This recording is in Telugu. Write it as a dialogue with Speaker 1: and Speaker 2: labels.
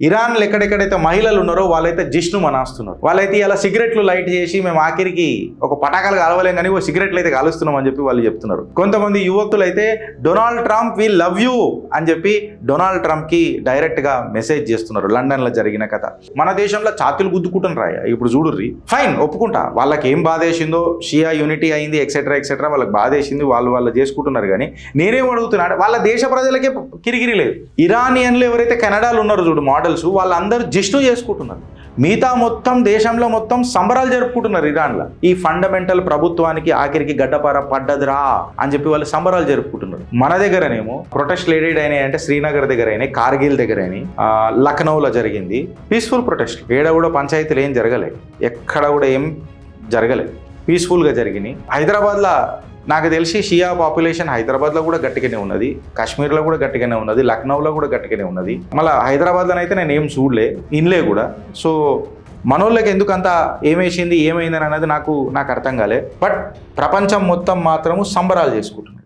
Speaker 1: ఇరాన్లో ఎక్కడెక్కడైతే మహిళలు ఉన్నారో వాళ్ళైతే జిష్ను మనాస్తున్నారు. వాళ్ళైతే ఇలా సిగరెట్లు లైట్ చేసి మేము ఆఖరికి ఒక పటాకాలు కలవలేం కానీ ఓ సిగరెట్లు అయితే కాలుస్తున్నాం అని చెప్పి వాళ్ళు చెప్తున్నారు. కొంతమంది యువకులు అయితే Donald Trump we love you అని చెప్పి డొనాల్డ్ ట్రంప్ కి డైరెక్ట్ గా మెసేజ్ చేస్తున్నారు. లండన్ లో జరిగిన కథ. మన దేశంలో ఛాతీలు గుద్దుకుంటున్నారు రాయ. ఇప్పుడు చూడుర్రి, ఫైన్ ఒప్పుకుంటా, వాళ్ళకి ఏం బాధ వేసిందో, షియా యూనిటీ అయింది ఎక్సెట్రా ఎక్సెట్రా, వాళ్ళకి బాధ వేసింది, వాళ్ళు చేసుకుంటున్నారు. కానీ నేనేం అడుగుతున్నాడు, వాళ్ళ దేశ ప్రజలకే కిరికిరి లేదు. ఇరానియన్లు ఎవరైతే కెనడాలో ఉన్నారో చూడు మోడల్స్, వాళ్ళందరూ జిష్ను చేసుకుంటున్నారు. మిగతా మొత్తం దేశంలో మొత్తం సంబరాలు జరుపుకుంటున్నారు. ఇరాన్లో ఈ ఫండమెంటల్ ప్రభుత్వానికి ఆఖరికి గడ్డపార పడ్డదిరా అని చెప్పి వాళ్ళు సంబరాలు జరుపుకుంటున్నారు. మన దగ్గరనేమో ప్రొటెస్ట్ లేడీడ్ అయినాయి అంటే శ్రీనగర్ దగ్గర అయినాయి, కార్గిల్ దగ్గర అయినాయి, లక్నోలో జరిగింది పీస్ఫుల్ ప్రొటెస్ట్. ఏడ కూడా పంచాయతీలు ఏం జరగలేదు, ఎక్కడ కూడా ఏం జరగలేదు, పీస్ఫుల్గా జరిగినాయి. హైదరాబాద్లో నాకు తెలిసి షియా పాపులేషన్ హైదరాబాద్లో కూడా గట్టిగానే ఉన్నది, కాశ్మీర్లో కూడా గట్టిగానే ఉన్నది, లక్నోలో కూడా గట్టిగానే ఉన్నది. మళ్ళీ హైదరాబాద్లో అయితే నేను ఏం చూడలే, ఇన్లే కూడా. సో మనోళ్ళకి ఎందుకంత ఏమేసింది ఏమైందని అనేది నాకు అర్థం కాలే. బట్ ప్రపంచం మొత్తం మాత్రము సంబరాలు చేసుకుంటుంది.